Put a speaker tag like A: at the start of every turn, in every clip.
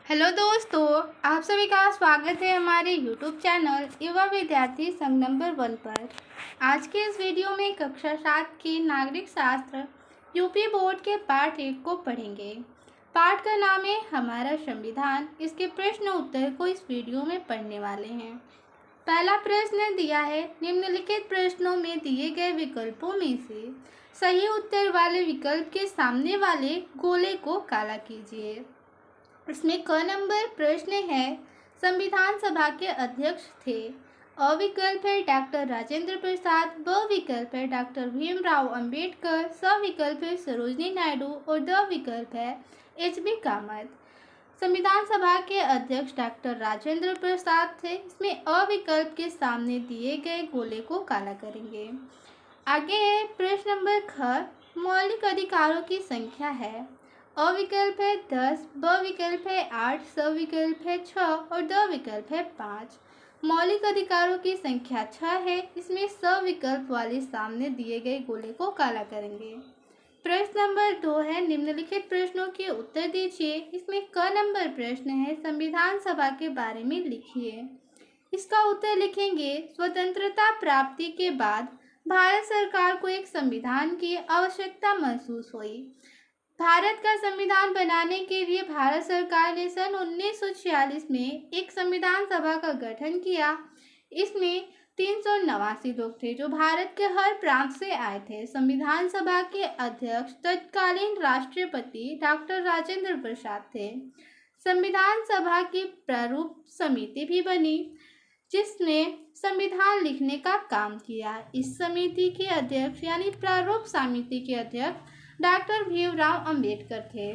A: Hello दोस्तों, आप सभी का स्वागत है हमारे यूट्यूब चैनल युवा विद्यार्थी संघ नंबर 1 पर। आज के इस वीडियो में कक्षा 7 के नागरिक शास्त्र यूपी बोर्ड के पाठ 1 को पढ़ेंगे। पाठ का नाम है हमारा संविधान। इसके प्रश्न उत्तर को इस वीडियो में पढ़ने वाले हैं। पहला प्रश्न दिया है, निम्नलिखित प्रश्नों में दिए गए विकल्पों में से सही उत्तर वाले विकल्प के सामने वाले गोले को काला कीजिए। इसमें क नंबर प्रश्न है, संविधान सभा के अध्यक्ष थे। अ विकल्प है डॉक्टर राजेंद्र प्रसाद, ब विकल्प है डॉक्टर भीमराव अंबेडकर, स विकल्प है सरोजनी नायडू और द विकल्प है एच.बी. कामत। संविधान सभा के अध्यक्ष डॉक्टर राजेंद्र प्रसाद थे। इसमें अ विकल्प के सामने दिए गए गोले को काला करेंगे। आगे है प्रश्न नंबर ख, मौलिक अधिकारों की संख्या है। अ विकल्प है 10, ब विकल्प है 8, स विकल्प है 6 और द विकल्प है 5। मौलिक अधिकारों की संख्या 6 है। इसमें स विकल्प वाले सामने दिए गए गोले को काला करेंगे। प्रश्न नंबर 2 है, निम्नलिखित प्रश्नों के उत्तर दीजिए। इसमें क नंबर प्रश्न है, संविधान सभा के बारे में लिखिए। इसका उत्तर लिखेंगे, स्वतंत्रता प्राप्ति के बाद भारत सरकार को एक संविधान की आवश्यकता महसूस हुई। भारत का संविधान बनाने के लिए भारत सरकार ने सन 1946 में एक संविधान सभा का गठन किया। इसमें 389 लोग थे जो भारत के हर प्रांत से आए थे। संविधान सभा के अध्यक्ष तत्कालीन राष्ट्रपति डॉक्टर राजेंद्र प्रसाद थे। संविधान सभा की प्रारूप समिति भी बनी जिसने संविधान लिखने का काम किया। इस समिति के अध्यक्ष यानी प्रारूप समिति के अध्यक्ष डॉक्टर भीमराव अंबेडकर थे।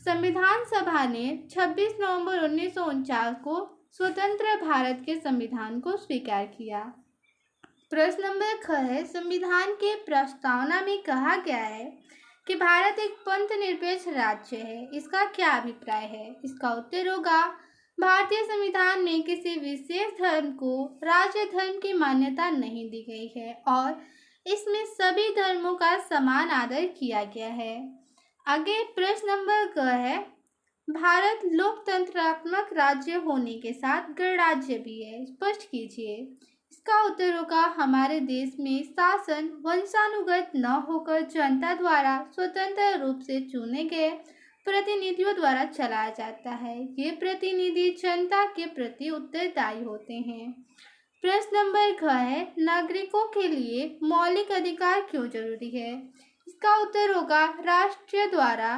A: संविधान सभा ने 26 नवंबर 1949 को स्वतंत्र भारत के संविधान को स्वीकार किया। प्रश्न नंबर ख है, संविधान के प्रस्तावना में कहा गया है कि भारत एक पंथ निरपेक्ष राज्य है। इसका क्या अभिप्राय है? इसका उत्तर होगा, भारतीय संविधान में किसी विशेष धर्म को राज्य धर्म की मान्यता नहीं दी गई है और इसमें सभी धर्मों का समान आदर किया गया है। आगे प्रश्न नंबर ग है, भारत लोकतंत्रात्मक राज्य होने के साथ गणराज्य भी है। स्पष्ट कीजिए। इसका उत्तर होगा, हमारे देश में शासन वंशानुगत न होकर जनता द्वारा स्वतंत्र रूप से चुने गए प्रतिनिधियों द्वारा चलाया जाता है। ये प्रतिनिधि जनता के प्रति उत्तरदायी होते हैं। प्रश्न नंबर घ है, नागरिकों के लिए मौलिक अधिकार क्यों जरूरी है? इसका उत्तर होगा, राष्ट्र द्वारा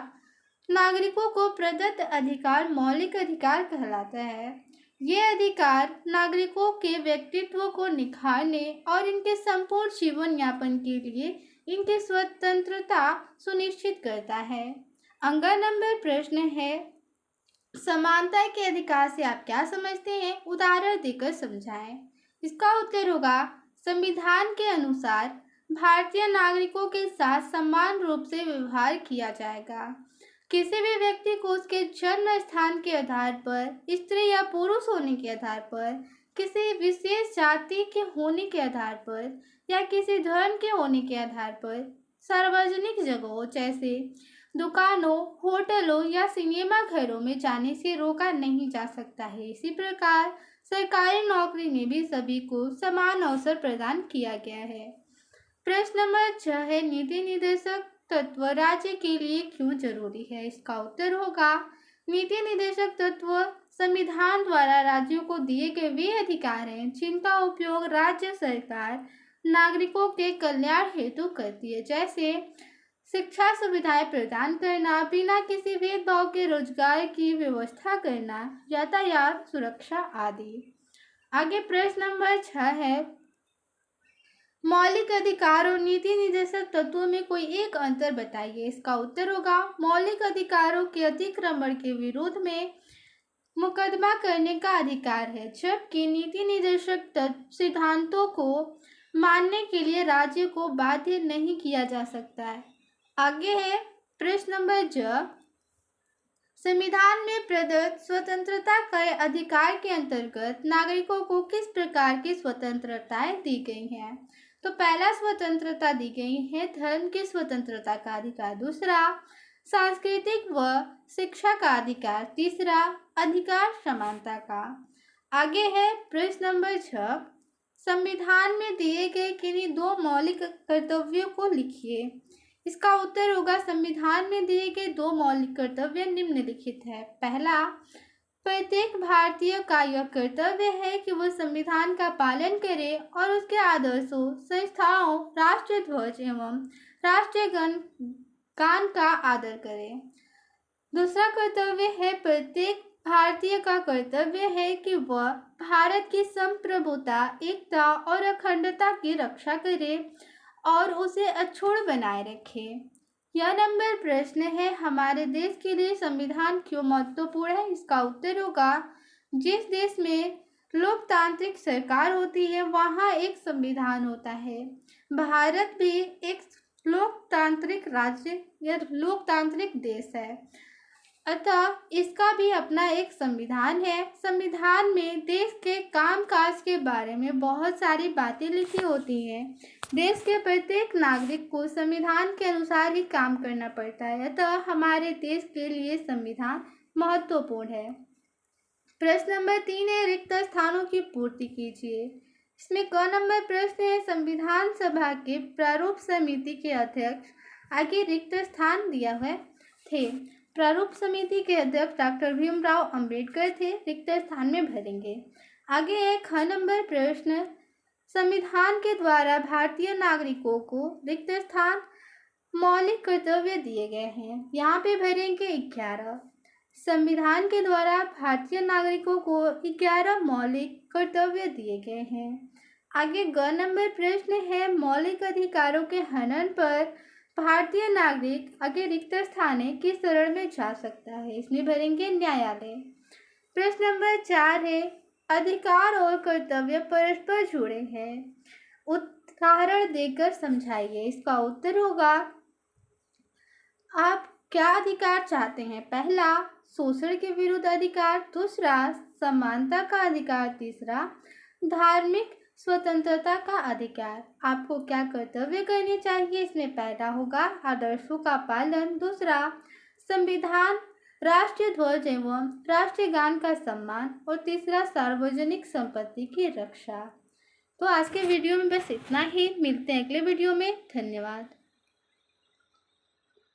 A: नागरिकों को प्रदत्त अधिकार मौलिक अधिकार कहलाता है। ये अधिकार नागरिकों के व्यक्तित्व को निखारने और इनके संपूर्ण जीवन यापन के लिए इनकी स्वतंत्रता सुनिश्चित करता है। अगला नंबर प्रश्न है, समानता के अधिकार से आप क्या समझते हैं? उदाहरण देकर समझाएं। इसका उत्तर होगा, संविधान के अनुसार भारतीय नागरिकों के साथ समान रूप से व्यवहार किया जाएगा। किसी भी व्यक्ति को उसके जन्म स्थान के आधार पर, स्त्री या पुरुष होने के आधार पर, किसी विशेष जाति के होने के आधार पर या किसी धर्म के होने के आधार पर सार्वजनिक जगहों जैसे दुकानों, होटलों या सिनेमा घरों में जाने से रोका नहीं जा सकता है। इसी प्रकार सरकारी नौकरी में भी सभी को समान अवसर प्रदान किया गया है। प्रश्न नंबर 6 है, नीति निर्देशक तत्व राज्य के लिए क्यों जरूरी है? इसका उत्तर होगा, नीति निर्देशक तत्व संविधान द्वारा राज्यों को दिए गए वे अधिकार हैं जिनका उपयोग राज्य सरकार नागरिकों के कल्याण हेतु करती है, जैसे शिक्षा सुविधाएं प्रदान करना, बिना किसी भेदभाव के रोजगार की व्यवस्था करना, यातायात सुरक्षा आदि। आगे प्रश्न नंबर 6 है, मौलिक अधिकार और नीति निर्देशक तत्वों में कोई एक अंतर बताइए। इसका उत्तर होगा, मौलिक अधिकारों के अतिक्रमण के विरोध में मुकदमा करने का अधिकार है, जबकि नीति निर्देशक सिद्धांतों को मानने के लिए राज्य को बाध्य नहीं किया जा सकता है। आगे है प्रश्न नंबर ज, संविधान में प्रदत्त स्वतंत्रता के अधिकार के अंतर्गत नागरिकों को किस प्रकार की स्वतंत्रताएं दी गई हैं? तो पहला स्वतंत्रता दी गई है धर्म की स्वतंत्रता का अधिकार। दूसरा, सांस्कृतिक व शिक्षा का अधिकार। तीसरा, अधिकार समानता का। आगे है प्रश्न नंबर 6, संविधान में दिए गए किन्हीं दो मौलिक कर्तव्यों को लिखिए। इसका उत्तर होगा संविधान में दिए गए दो मौलिक कर्तव्य निम्नलिखित है। पहला, प्रत्येक भारतीय का यह कर्तव्य है कि वह संविधान का पालन करे और उसके आदर्शों, संस्थाओं, राष्ट्रीय ध्वज एवं राष्ट्रीय गान का आदर करे। दूसरा कर्तव्य है, प्रत्येक भारतीय का कर्तव्य है कि वह भारत की संप्रभुता, एकता और अखंडता की रक्षा करे और उसे अक्षुण्ण बनाए रखे। यह नंबर प्रश्न है, हमारे देश के लिए संविधान क्यों महत्वपूर्ण है। इसका उत्तर होगा, जिस देश में लोकतांत्रिक सरकार होती है वहाँ एक संविधान होता है। भारत भी एक लोकतांत्रिक राज्य या लोकतांत्रिक देश है, अतः इसका भी अपना एक संविधान है। संविधान में देश के कामकाज के बारे में बहुत सारी बातें लिखी होती हैं। देश के प्रत्येक नागरिक को संविधान के अनुसार ही काम करना पड़ता है, अतः हमारे देश के लिए संविधान महत्वपूर्ण है। प्रश्न नंबर 3 है, रिक्त स्थानों की पूर्ति कीजिए। इसमें क नंबर प्रश्न है, संविधान सभा के प्रारूप समिति के अध्यक्ष आगे रिक्त स्थान दिया हुआ थे। प्रारूप समिति के अध्यक्ष डॉक्टर भीमराव अंबेडकर थे, रिक्त स्थान में भरेंगे। आगे है ख नंबर प्रश्न, संविधान के द्वारा भारतीय नागरिकों को रिक्त स्थान मौलिक कर्तव्य दिए गए हैं। यहाँ पे भरेंगे 11। संविधान के द्वारा भारतीय नागरिकों को 11 मौलिक कर्तव्य दिए गए हैं। आगे ग नंबर प्रश्न है, मौलिक अधिकारों के हनन पर भारतीय नागरिक आगे रिक्त स्थान किस शरण में जा सकता है। इसमें भरेंगे न्यायालय। प्रश्न नंबर 4 है, अधिकार और कर्तव्य परस्पर जुड़े हैं, उदाहरण देकर समझाइए। इसका उत्तर होगा, आप क्या अधिकार चाहते हैं। पहला, शोषण के विरुद्ध अधिकार। दूसरा, समानता का अधिकार। तीसरा, धार्मिक स्वतंत्रता का अधिकार। आपको क्या कर्तव्य करने चाहिए। इसमें पहला होगा आदर्शों का पालन। दूसरा, संविधान, राष्ट्रीय ध्वज एवं राष्ट्रीय गान का सम्मान। और तीसरा, सार्वजनिक संपत्ति की रक्षा। तो आज के वीडियो में बस इतना ही, मिलते हैं अगले वीडियो में। धन्यवाद।